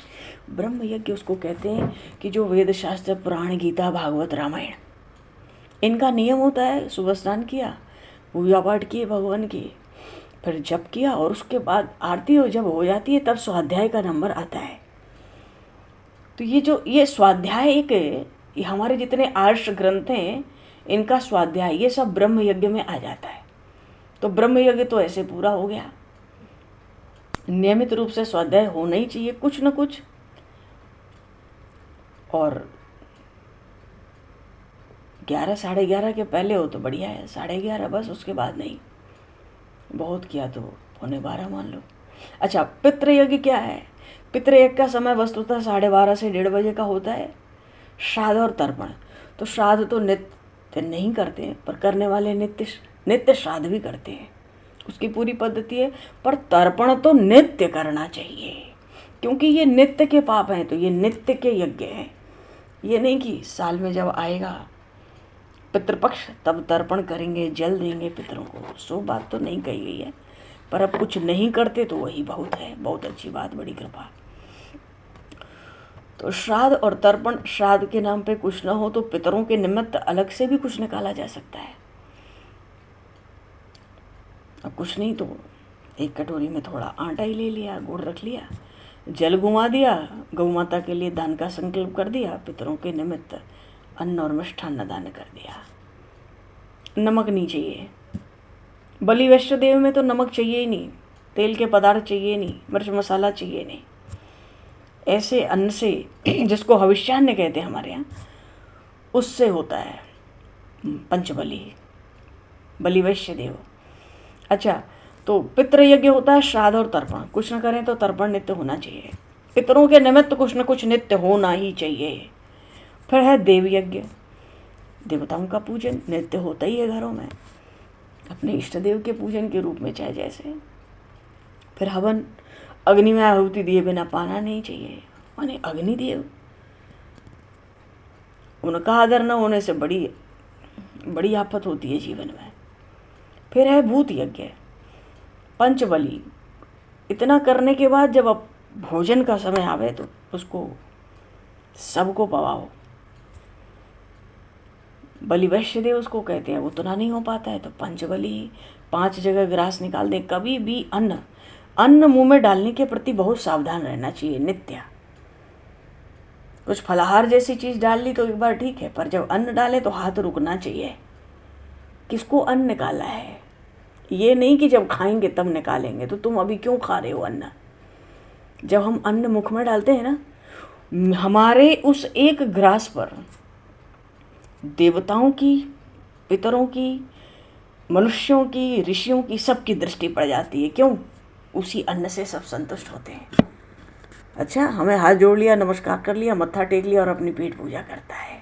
ब्रह्म यज्ञ उसको कहते हैं कि जो वेद शास्त्र, पुराण, गीता, भागवत, रामायण इनका नियम होता है सुबह स्नान किया, पूजा पाठ किए भगवान की, फिर जप किया और उसके बाद आरती हो जब हो जाती है तब स्वाध्याय का नंबर आता है। तो ये स्वाध्याय ये हमारे जितने आर्ष ग्रंथ हैं इनका स्वाध्याय ये सब ब्रह्म यज्ञ में आ जाता है। तो ब्रह्म यज्ञ तो ऐसे पूरा हो गया। नियमित रूप से स्वाध्याय होना ही चाहिए कुछ न कुछ, और 11 साढ़े 11 के पहले हो तो बढ़िया है, 11:30 बस, उसके बाद नहीं। बहुत किया तो 11:45 मान लो। अच्छा, पितृयज्ञ क्या है? पितृयज्ञ का समय वस्तुतः 12:30 से 1:30 बजे का होता है। श्राद्ध और तर्पण, तो श्राद्ध तो नित्य नहीं करते हैं, पर करने वाले नित्य श्राद्ध भी करते हैं, उसकी पूरी पद्धति है। पर तर्पण तो नित्य करना चाहिए, क्योंकि ये नित्य के पाप हैं, तो ये नित्य के यज्ञ हैं। ये नहीं कि साल में जब आएगा पितृपक्ष तब तर्पण करेंगे, जल देंगे पितरों को, सो बात तो नहीं कही गई है। पर अब कुछ नहीं करते तो वही बहुत है, बहुत अच्छी बात, बड़ी कृपा। तो श्राद्ध और तर्पण, श्राद्ध के नाम पे कुछ ना हो तो पितरों के निमित्त अलग से भी कुछ निकाला जा सकता है। अब कुछ नहीं तो एक कटोरी में थोड़ा आटा ही ले लिया, गुड़ रख लिया, जल घुमा दिया, गौ माता के लिए दान का संकल्प कर दिया, पितरों के निमित्त अन्न और मिष्ठान्न दान कर दिया। नमक नहीं चाहिए, बलि वैश्य देव में तो नमक चाहिए ही नहीं, तेल के पदार्थ चाहिए नहीं, मिर्च मसाला चाहिए नहीं। ऐसे अन्न से, जिसको हविष्यान्न कहते हैं हमारे यहाँ, उससे होता है पंचबली, बलि वैश्य देव। अच्छा, तो पितृयज्ञ होता है श्राद्ध और तर्पण, कुछ न करें तो तर्पण नित्य होना चाहिए, पितरों के निमित्त कुछ न कुछ नित्य होना ही चाहिए। फिर है देव यज्ञ, देवताओं का पूजन नित्य होता ही है घरों में, अपने इष्ट देव के पूजन के रूप में चाहे जैसे। फिर हवन, अग्नि में आहुति दिए बिना पाना नहीं चाहिए, माने अग्निदेव, उनका आदर न होने से बड़ी आफत होती है जीवन में। फिर है भूत यज्ञ, पंचबली। इतना करने के बाद जब अब भोजन का समय आवे तो उसको सबको पवाओ। बलि वैश्य देव उसको कहते हैं, उतना नहीं हो पाता है तो पंचबली, 5 जगह ग्रास निकाल दें। कभी भी अन्न मुंह में डालने के प्रति बहुत सावधान रहना चाहिए नित्य। कुछ फलाहार जैसी चीज डाल ली तो एक बार ठीक है, पर जब अन्न डाले तो हाथ रुकना चाहिए। किसको अन्न निकाला है, ये नहीं कि जब खाएंगे तब निकालेंगे, तो तुम अभी क्यों खा रहे हो अन्न। जब हम अन्न मुख में डालते हैं ना, हमारे उस एक ग्रास पर देवताओं की, पितरों की, मनुष्यों की, ऋषियों की, सबकी दृष्टि पड़ जाती है। क्यों? उसी अन्न से सब संतुष्ट होते हैं। अच्छा, हमें हाथ जोड़ लिया, नमस्कार कर लिया, मत्था टेक लिया और अपनी पेट पूजा करता है।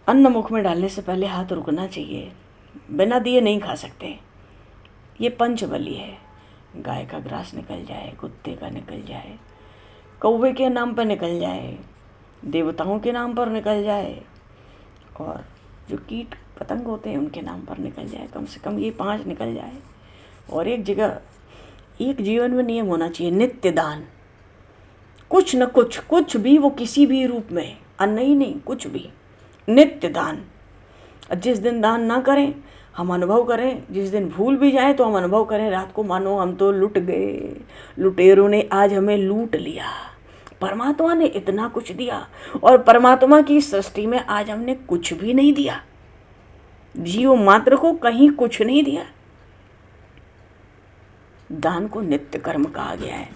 अन्न मुख में डालने से पहले हाथ रुकना चाहिए, बिना दिए नहीं खा सकते। ये पंचबली है, गाय का ग्रास निकल जाए, कुत्ते का निकल जाए, कौवे के नाम पर निकल जाए, देवताओं के नाम पर निकल जाए, और जो कीट पतंग होते हैं उनके नाम पर निकल जाए, कम से कम ये 5 निकल जाए। और एक जगह, एक जीवन में नियम होना चाहिए, नित्य दान। कुछ न कुछ भी, वो किसी भी रूप में, अन्न ही नहीं, कुछ भी, नित्य दान। जिस दिन दान ना करें हम अनुभव करें, जिस दिन भूल भी जाएं तो हम अनुभव करें, रात को मानो हम तो लुट गए, लुटेरों ने आज हमें लूट लिया। परमात्मा ने इतना कुछ दिया, और परमात्मा की सृष्टि में आज हमने कुछ भी नहीं दिया, जीव मात्र को कहीं कुछ नहीं दिया। दान को नित्य कर्म कहा गया है,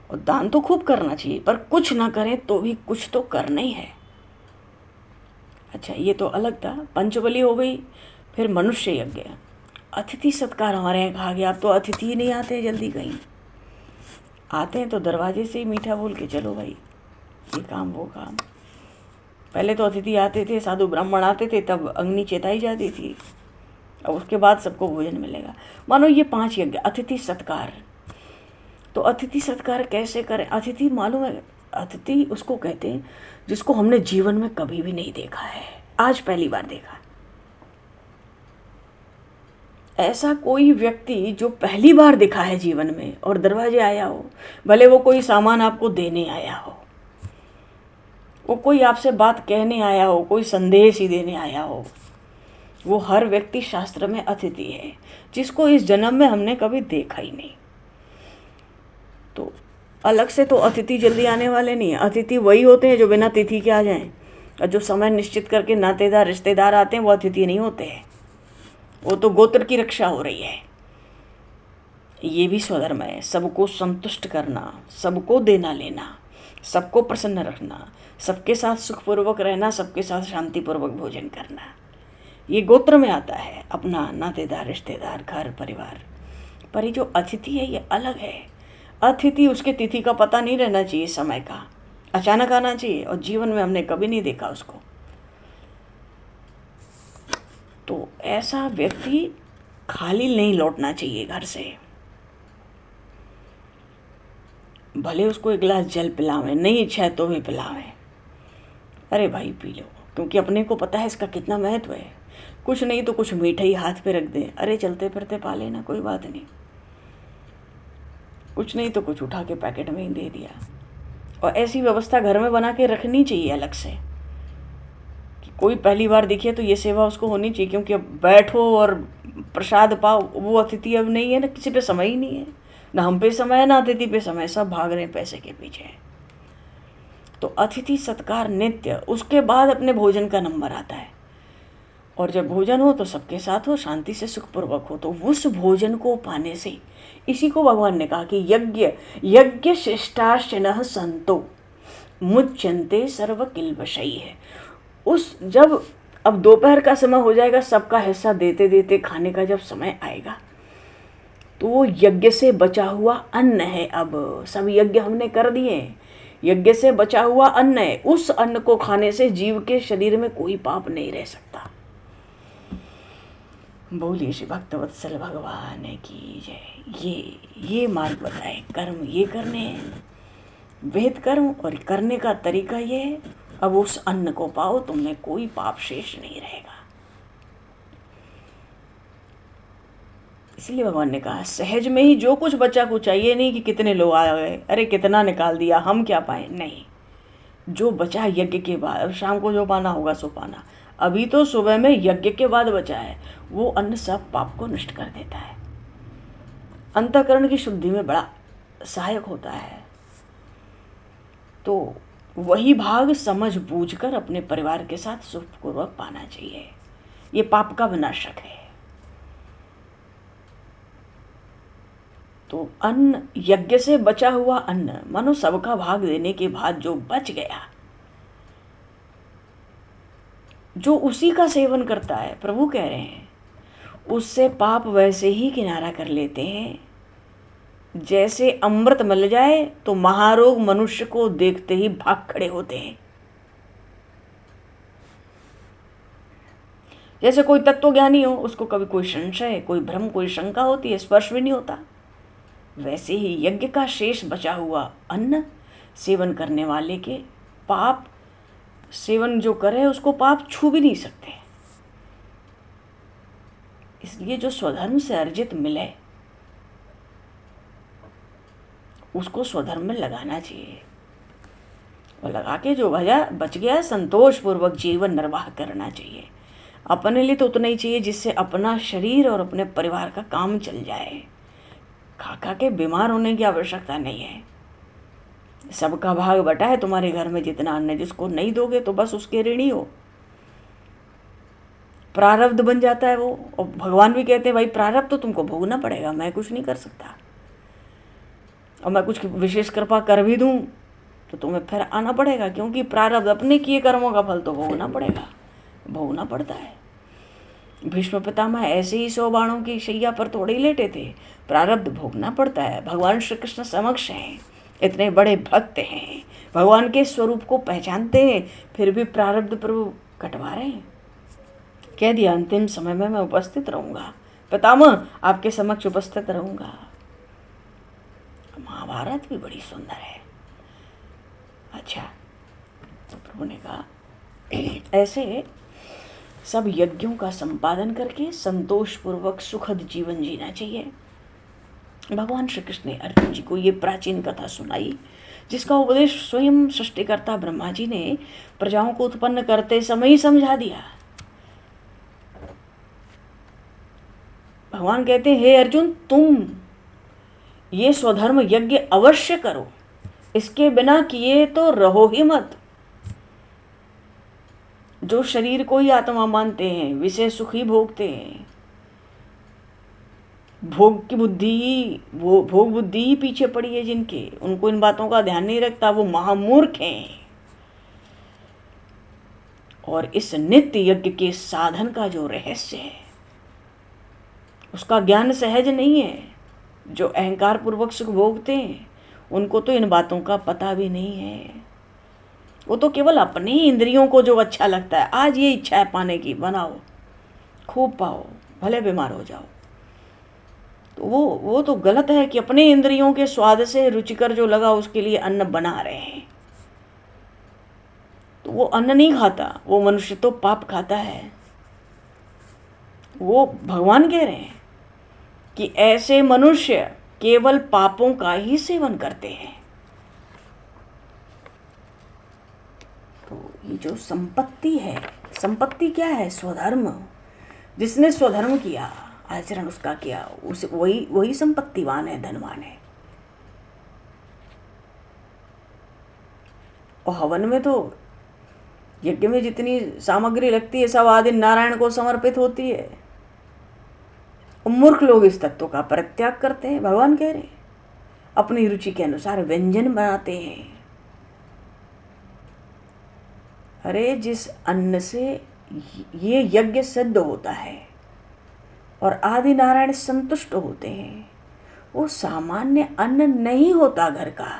और दान तो खूब करना चाहिए, पर कुछ ना करें तो भी कुछ तो करना ही है। अच्छा, ये तो अलग था, पंचबली हो गई। फिर मनुष्य यज्ञ, अतिथि सत्कार हमारे यहाँ कहा गया। अब तो अतिथि ही नहीं आते जल्दी, कहीं आते हैं तो दरवाजे से ही मीठा बोल के चलो भाई, ये काम वो काम। पहले तो अतिथि आते थे, साधु ब्राह्मण आते थे, तब अग्नि चेताई जाती थी, अब उसके बाद सबको भोजन मिलेगा। मानो ये 5 यज्ञ, अतिथि सत्कार। तो अतिथि सत्कार कैसे करें? अतिथि मालूम है, अतिथि उसको कहते हैं जिसको हमने जीवन में कभी भी नहीं देखा है, आज पहली बार देखा। ऐसा कोई व्यक्ति जो पहली बार दिखा है जीवन में और दरवाजे आया हो, भले वो कोई सामान आपको देने आया हो, वो कोई आपसे बात कहने आया हो, कोई संदेश ही देने आया हो, वो हर व्यक्ति शास्त्र में अतिथि है, जिसको इस जन्म में हमने कभी देखा ही नहीं। तो अलग से तो अतिथि जल्दी आने वाले नहीं है। अतिथि वही होते हैं जो बिना तिथि के आ जाएं, और जो समय निश्चित करके नातेदार रिश्तेदार आते हैं वो अतिथि नहीं होते हैं। वो तो गोत्र की रक्षा हो रही है। ये भी स्वधर्म है, सबको संतुष्ट करना, सबको देना लेना, सबको प्रसन्न रखना, सबके साथ सुखपूर्वक रहना, सबके साथ शांतिपूर्वक भोजन करना, ये गोत्र में आता है। अपना नातेदार रिश्तेदार घर परिवार। पर ये जो अतिथि है ये अलग है। अतिथि उसके तिथि का पता नहीं रहना चाहिए, समय का अचानक आना चाहिए, और जीवन में हमने कभी नहीं देखा उसको। तो ऐसा व्यक्ति खाली नहीं लौटना चाहिए घर से। भले उसको एक गिलास जल पिलावें, नहीं इच्छा है तो भी पिलावें, अरे भाई पी लो, क्योंकि अपने को पता है इसका कितना महत्व है। कुछ नहीं तो कुछ मीठा ही हाथ पे रख दें, अरे चलते फिरते पा लेना, कोई बात नहीं। कुछ नहीं तो कुछ उठा के पैकेट में ही दे दिया। और ऐसी व्यवस्था घर में बना के रखनी चाहिए अलग से, कि कोई पहली बार दिखे तो ये सेवा उसको होनी चाहिए। क्योंकि अब बैठो और प्रसाद पाओ, वो अतिथि अब नहीं है ना, किसी पे समय ही नहीं है, ना हम पे समय है ना अतिथि पे समय, सब भाग रहे हैं पैसे के पीछे। तो अतिथि सत्कार नित्य, उसके बाद अपने भोजन का नंबर आता है। और जब भोजन हो तो सबके साथ हो, शांति से सुखपूर्वक हो। तो उस भोजन को पाने से, इसी को भगवान ने कहा कि यज्ञ श्रेष्ठाश्चनः संतो मुच्यन्ते सर्व किल्बिषैः है। उस जब अब दोपहर का समय हो जाएगा, सबका हिस्सा देते देते खाने का जब समय आएगा, तो वो यज्ञ से बचा हुआ अन्न है। अब सब यज्ञ हमने कर दिए, यज्ञ से बचा हुआ अन्न है। उस अन्न को खाने से जीव के शरीर में कोई पाप नहीं रह सकता। बोलिए श्री भक्तवत्सल भगवान की जय। ये मार्ग बताए, कर्म ये करने हैं, वेद कर्म, और करने का तरीका ये है। अब उस अन्न को पाओ, तुमने कोई पाप शेष नहीं रहेगा। इसलिए भगवान ने कहा सहज में ही जो कुछ बचा, कुछ चाहिए नहीं कि कितने लोग आ गए, अरे कितना निकाल दिया, हम क्या पाए, नहीं। जो बचा यज्ञ के बाद, अब शाम को जो पाना होगा सो पाना। अभी तो सुबह में यज्ञ के बाद बचा है, वो अन्न सब पाप को नष्ट कर देता है, अंतःकरण की शुद्धि में बड़ा सहायक होता है। तो वही भाग समझ बूझकर अपने परिवार के साथ सुखपूर्वक पाना चाहिए। ये पाप का विनाशक है। तो अन्न, यज्ञ से बचा हुआ अन्न, मानो सबका भाग देने के बाद जो बच गया, जो उसी का सेवन करता है, प्रभु कह रहे हैं, उससे पाप वैसे ही किनारा कर लेते हैं जैसे अमृत मिल जाए तो महारोग मनुष्य को देखते ही भाग खड़े होते हैं। जैसे कोई तत्वज्ञानी हो, उसको कभी कोई संशय, कोई भ्रम, कोई शंका होती है, स्पर्श भी नहीं होता। वैसे ही यज्ञ का शेष बचा हुआ अन्न सेवन करने वाले के पाप, सेवन जो करे उसको पाप छू भी नहीं सकते। इसलिए जो स्वधर्म से अर्जित मिले उसको स्वधर्म में लगाना चाहिए, और लगा के जो बच गया संतोष पूर्वक जीवन निर्वाह करना चाहिए। अपने लिए तो उतना ही चाहिए जिससे अपना शरीर और अपने परिवार का काम चल जाए। खा खा के बीमार होने की आवश्यकता नहीं है। सबका भाग बटा है तुम्हारे घर में, जितना अन्न, जिसको नहीं दोगे तो बस उसके ऋणी हो। प्रारब्ध बन जाता है वो। और भगवान भी कहते हैं भाई प्रारब्ध तो तुमको भोगना पड़ेगा, मैं कुछ नहीं कर सकता। और मैं कुछ विशेष कृपा कर भी दूं तो तुम्हें फिर आना पड़ेगा, क्योंकि प्रारब्ध, अपने किए कर्मों का फल तो भोगना पड़ेगा, भोगना पड़ता है। भीष्म पितामह ऐसे ही 100 बाणों की शैया पर थोड़े ही लेटे थे, प्रारब्ध भोगना पड़ता है। भगवान श्री कृष्ण समक्ष हैं, इतने बड़े भक्त हैं, भगवान के स्वरूप को पहचानते हैं, फिर भी प्रारब्ध प्रभु कटवा रहे हैं। कह दिया अंतिम समय में मैं उपस्थित रहूंगा, पितामह आपके समक्ष उपस्थित रहूंगा। महाभारत भी बड़ी सुंदर है। अच्छा, तो प्रभु ने कहा ऐसे सब यज्ञों का संपादन करके संतोषपूर्वक सुखद जीवन जीना चाहिए। भगवान श्री कृष्ण ने अर्जुन जी को ये प्राचीन कथा सुनाई, जिसका उपदेश स्वयं सृष्टिकर्ता ब्रह्मा जी ने प्रजाओं को उत्पन्न करते समय ही समझा दिया। भगवान कहते हैं, हे अर्जुन, तुम ये स्वधर्म यज्ञ अवश्य करो, इसके बिना किए तो रहो ही मत। जो शरीर को ही आत्मा मानते हैं, विषय सुख ही भोगते हैं, भोग की बुद्धि ही भोग बुद्धि ही पीछे पड़ी है जिनके, उनको इन बातों का ध्यान नहीं रखता, वो महामूर्ख हैं। और इस नित्य यज्ञ के साधन का जो रहस्य है उसका ज्ञान सहज नहीं है। जो अहंकार पूर्वक सुख भोगते हैं उनको तो इन बातों का पता भी नहीं है। वो तो केवल अपने इंद्रियों को जो अच्छा लगता है, आज ये इच्छा है पाने की, बनाओ, खूब पाओ, भले बीमार हो जाओ, तो वो तो गलत है कि अपने इंद्रियों के स्वाद से रुचिकर जो लगा उसके लिए अन्न बना रहे हैं। तो वो अन्न नहीं खाता, वो मनुष्य तो पाप खाता है। वो भगवान कह रहे हैं कि ऐसे मनुष्य केवल पापों का ही सेवन करते हैं। तो ये जो संपत्ति है, संपत्ति क्या है? स्वधर्म। जिसने स्वधर्म किया, आचरण उसका किया, उसे वही संपत्तिवान है, धनवान है। और हवन में तो, यज्ञ में जितनी सामग्री लगती है सब आदि नारायण को समर्पित होती है। और मूर्ख लोग इस तत्व का परित्याग करते हैं। भगवान कह रहे हैं अपनी रुचि के अनुसार व्यंजन बनाते हैं। अरे जिस अन्न से ये यज्ञ सिद्ध होता है और आदि नारायण संतुष्ट होते हैं, वो सामान्य अन्न नहीं होता घर का।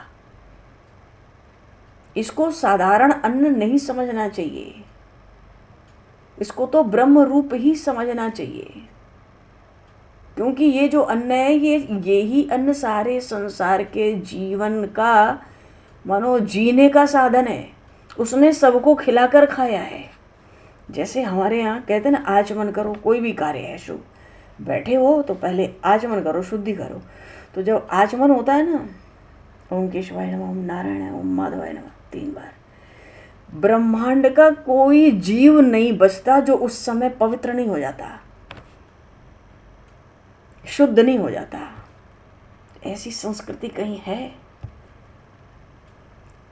इसको साधारण अन्न नहीं समझना चाहिए, इसको तो ब्रह्म रूप ही समझना चाहिए। क्योंकि ये जो अन्न है, ये ही अन्न सारे संसार के जीवन का, मानो जीने का साधन है। उसने सबको खिलाकर खाया है। जैसे हमारे यहाँ कहते हैं ना, आचमन करो, कोई भी कार्य है शुभ, बैठे हो तो पहले आचमन करो, शुद्धि करो। तो जब आचमन होता है ना, ओम केशवाय नमः, ओम नारायण, ओम माधवाय नमः, 3 बार, ब्रह्मांड का कोई जीव नहीं बचता जो उस समय पवित्र नहीं हो जाता, शुद्ध नहीं हो जाता। ऐसी संस्कृति कहीं है?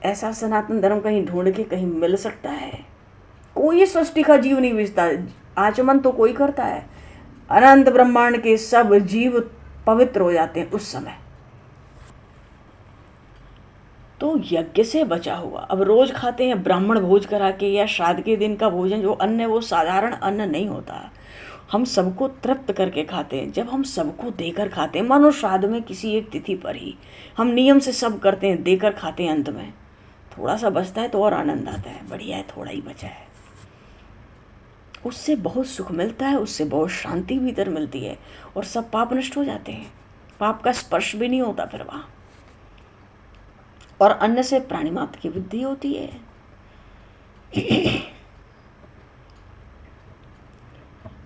ऐसा सनातन धर्म कहीं ढूंढ के कहीं मिल सकता है? कोई सृष्टि का जीव नहीं बचता। आचमन तो कोई करता है, अनंत ब्रह्मांड के सब जीव पवित्र हो जाते हैं उस समय। तो यज्ञ से बचा हुआ, अब रोज खाते हैं ब्राह्मण भोज करा के या श्राद्ध के दिन का भोजन, जो अन्न है वो साधारण अन्न नहीं होता। हम सबको तृप्त करके खाते हैं। जब हम सबको देकर खाते हैं, मानो श्राद्ध में किसी एक तिथि पर ही हम नियम से सब करते हैं, देकर खाते हैं, अंत में थोड़ा सा बचता है तो और आनंद आता है, बढ़िया है थोड़ा ही बचा है। उससे बहुत सुख मिलता है, उससे बहुत शांति भीतर मिलती है और सब पाप नष्ट हो जाते हैं। पाप का स्पर्श भी नहीं होता फिर वहाँ। और अन्न से प्राणी मात्र की वृद्धि होती है।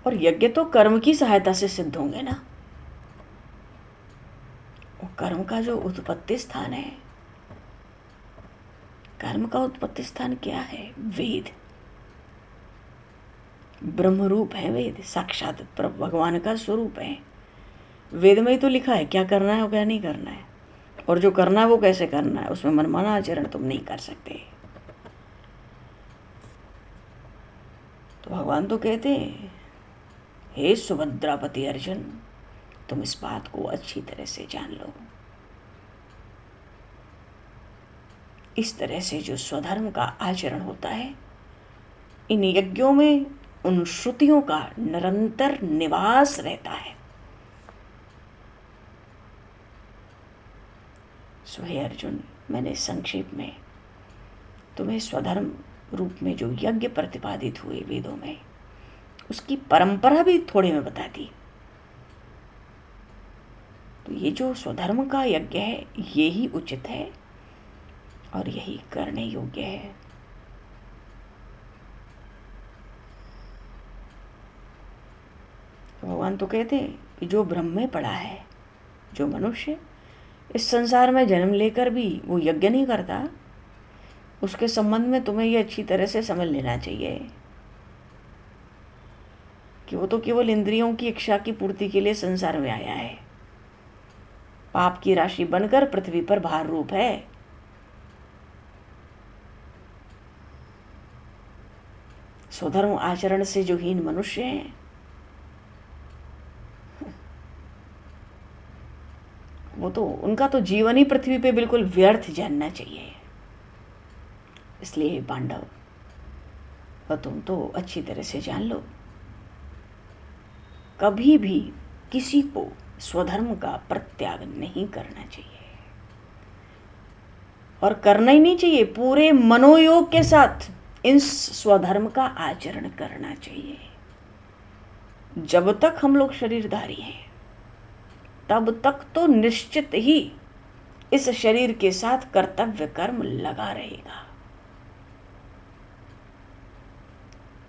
और यज्ञ तो कर्म की सहायता से सिद्ध होंगे ना। वो कर्म का जो उत्पत्ति स्थान है, कर्म का उत्पत्ति स्थान क्या है? वेद। ब्रह्म रूप है वेद, साक्षात भगवान का स्वरूप है। वेद में ही तो लिखा है क्या करना है और क्या नहीं करना है, और जो करना है वो कैसे करना है। उसमें मनमाना आचरण तुम नहीं कर सकते। तो भगवान तो कहते हैं, हे सुभद्रापति अर्जुन, तुम इस बात को अच्छी तरह से जान लो। इस तरह से जो स्वधर्म का आचरण होता है, इन यज्ञों में उन श्रुतियों का निरंतर निवास रहता है। सो हे अर्जुन, मैंने संक्षेप में तुम्हें स्वधर्म रूप में जो यज्ञ प्रतिपादित हुए वेदों में, उसकी परंपरा भी थोड़े में बता दी। तो ये जो स्वधर्म का यज्ञ है, ये ही उचित है और यही करने योग्य है। भगवान तो कहते हैं कि जो ब्रह्म में पड़ा है जो मनुष्य इस संसार में जन्म लेकर भी वो यज्ञ नहीं करता, उसके संबंध में तुम्हें ये अच्छी तरह से समझ लेना चाहिए कि वो तो केवल इंद्रियों की इच्छा की पूर्ति के लिए संसार में आया है। पाप की राशि बनकर पृथ्वी पर भार रूप है। स्वधर्म आचरण से जो हीन मनुष्य हैं, वो तो उनका तो जीवन ही पृथ्वी पे बिल्कुल व्यर्थ जानना चाहिए। इसलिए पांडव, और तुम तो अच्छी तरह से जान लो, कभी भी किसी को स्वधर्म का परित्याग नहीं करना चाहिए, और करना ही नहीं चाहिए। पूरे मनोयोग के साथ इस स्वधर्म का आचरण करना चाहिए। जब तक हम लोग शरीरधारी हैं तब तक तो निश्चित ही इस शरीर के साथ कर्तव्य कर्म लगा रहेगा।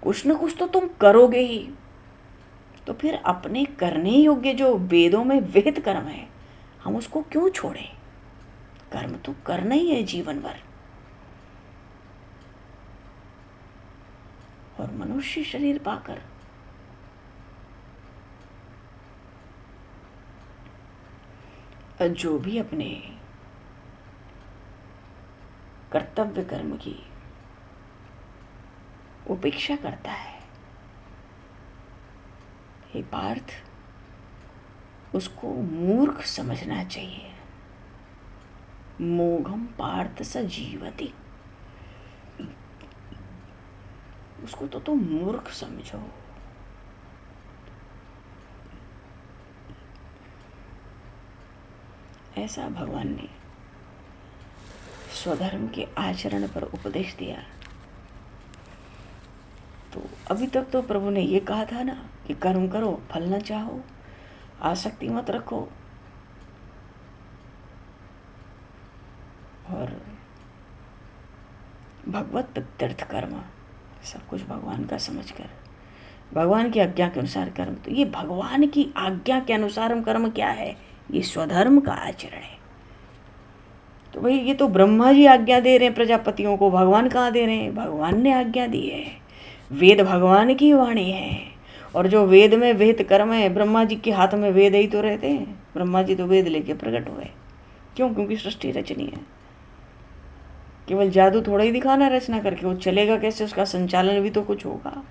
कुछ न कुछ तो तुम करोगे ही। तो फिर अपने करने योग्य जो वेदों में विहित कर्म है, हम उसको क्यों छोड़ें? कर्म तो करना ही है जीवन भर। और मनुष्य शरीर पाकर जो भी अपने कर्तव्य कर्म की उपेक्षा करता है, हे पार्थ, उसको मूर्ख समझना चाहिए। मोघम पार्थ स जीवति, उसको तो तुम मूर्ख समझो। ऐसा भगवान ने स्वधर्म के आचरण पर उपदेश दिया। तो अभी तक तो प्रभु ने ये कहा था ना कि कर्म करो, फल न चाहो, आसक्ति मत रखो, और भगवत प्रत्यर्थ कर्म, सब कुछ भगवान का समझकर भगवान की आज्ञा के अनुसार कर्म। तो ये भगवान की आज्ञा के अनुसार कर्म क्या है? ये स्वधर्म का आचरण है। तो भाई ये तो ब्रह्मा जी आज्ञा दे रहे हैं प्रजापतियों को, भगवान कहाँ दे रहे हैं? भगवान ने आज्ञा दी है। वेद भगवान की वाणी है, और जो वेद में विहित कर्म है, ब्रह्मा जी के हाथ में वेद ही तो रहते हैं। ब्रह्मा जी तो वेद लेके प्रकट हुए। क्यों? क्योंकि सृष्टि रचनी है। केवल जादू थोड़ा ही दिखाना रचना करके, वो चलेगा कैसे? उसका संचालन भी तो कुछ होगा।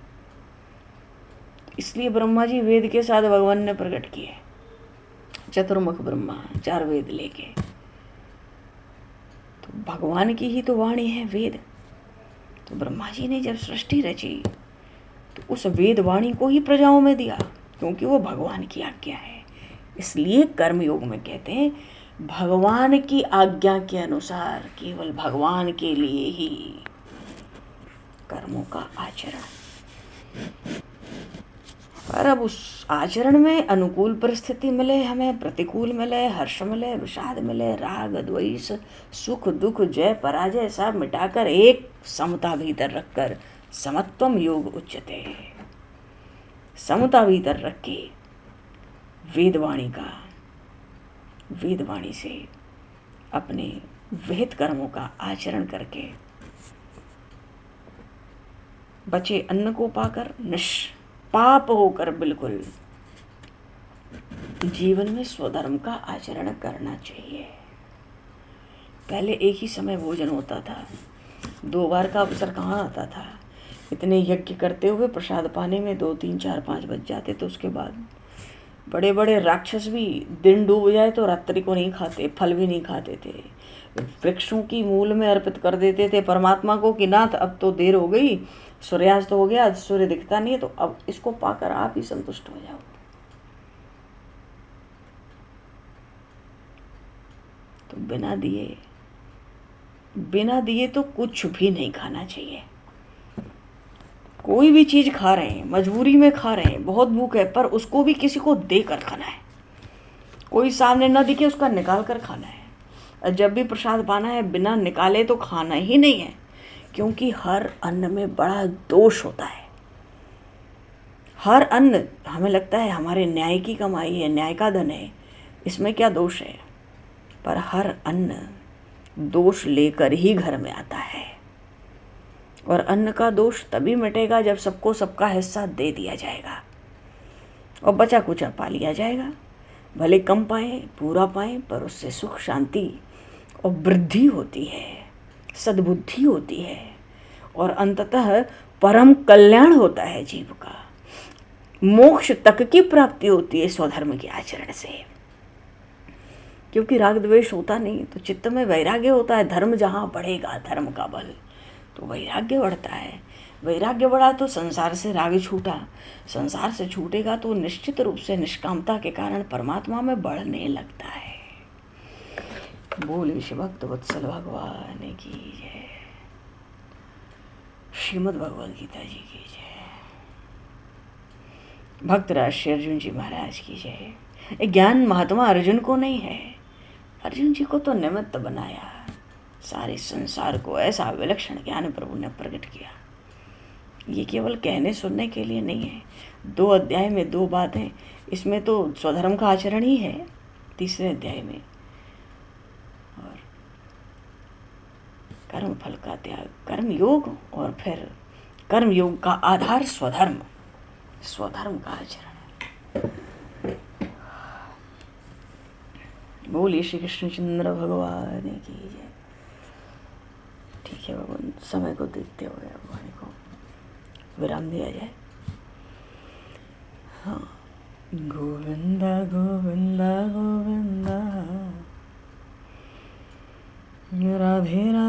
इसलिए ब्रह्मा जी वेद के साथ भगवान ने प्रकट किए। चतुर्मुख ब्रह्मा, 4 वेद लेके। तो भगवान की ही तो वाणी है वेद। तो ब्रह्मा जी ने जब सृष्टि रची तो उस वेद वाणी को ही प्रजाओं में दिया, क्योंकि वो भगवान की आज्ञा है। इसलिए कर्मयोग में कहते हैं भगवान की आज्ञा के अनुसार, केवल भगवान के लिए ही कर्मों का आचरण। पर अब उस आचरण में अनुकूल परिस्थिति मिले, हमें प्रतिकूल मिले, हर्ष मिले, विषाद मिले, राग द्वेष, सुख दुख, जय पराजय, सब मिटाकर एक समता भीतर रखकर समत्वम योग उच्यते। समता भीतर रख के वेदवाणी से अपने विहित कर्मों का आचरण करके बचे अन्न को पाकर निष्पाप होकर बिल्कुल जीवन में स्वधर्म का आचरण करना चाहिए। पहले एक ही समय भोजन होता था, 2 बार का अवसर कहाँ आता था। इतने यज्ञ करते हुए प्रसाद पाने में 2, 3, 4, 5 बज जाते। तो उसके बाद बड़े बड़े राक्षस भी दिन डूब जाए तो रात्रि को नहीं खाते, फल भी नहीं खाते थे, वृक्षों की मूल में अर्पित कर देते थे परमात्मा को कि नाथ अब तो देर हो गई, सूर्यास्त हो गया, सूर्य दिखता नहीं है, तो अब इसको पाकर आप ही संतुष्ट हो जाओ। तो बिना दिए तो कुछ भी नहीं खाना चाहिए। कोई भी चीज खा रहे हैं, मजबूरी में खा रहे हैं, बहुत भूख है, पर उसको भी किसी को देकर खाना है। कोई सामने न दिखे उसका निकाल कर खाना है। और जब भी प्रसाद पाना है बिना निकाले तो खाना ही नहीं है, क्योंकि हर अन्न में बड़ा दोष होता है। हर अन्न हमें लगता है हमारे न्याय की कमाई है, न्याय का धन है, इसमें क्या दोष है? पर हर अन्न दोष लेकर ही घर में आता है, और अन्न का दोष तभी मिटेगा जब सबको सबका हिस्सा दे दिया जाएगा और बचा कुचा पा लिया जाएगा। भले कम पाएं, पूरा पाएं, पर उससे सुख, शांति और वृद्धि होती है, सद्बुद्धि होती है, और अंततः परम कल्याण होता है जीव का। मोक्ष तक की प्राप्ति होती है स्वधर्म के आचरण से, क्योंकि राग द्वेष होता नहीं तो चित्त में वैराग्य होता है। धर्म जहाँ बढ़ेगा, धर्म का बल, तो वैराग्य बढ़ता है। वैराग्य बढ़ा तो संसार से राग छूटा, संसार से छूटेगा तो निश्चित रूप से निष्कामता के कारण परमात्मा में बढ़ने लगता है। बोले श्री भक्त वत्सल भगवान की जय। श्रीमद् भगवद गीता जी की जय। भक्त राष्ट्रीय अर्जुन जी महाराज की जय। ज्ञान महात्मा अर्जुन को नहीं है, अर्जुन जी को तो निमित्त बनाया। सारे संसार को ऐसा विलक्षण ज्ञान प्रभु ने प्रकट किया। ये केवल कहने सुनने के लिए नहीं है। 2 अध्याय में 2 बातें, इसमें तो स्वधर्म का आचरण ही है 3रे अध्याय में, और कर्म फल का त्याग, कर्म योग, और फिर कर्म योग का आधार स्वधर्म, स्वधर्म का आचरण। बोलिए श्री कृष्णचंद्र भगवान की जय। ठीक है भगवान, समय को देखते हुए भगवान को विराम दिया जाए। हाँ, गोविंदा गोविंदा गोविंदा, राधे राधे।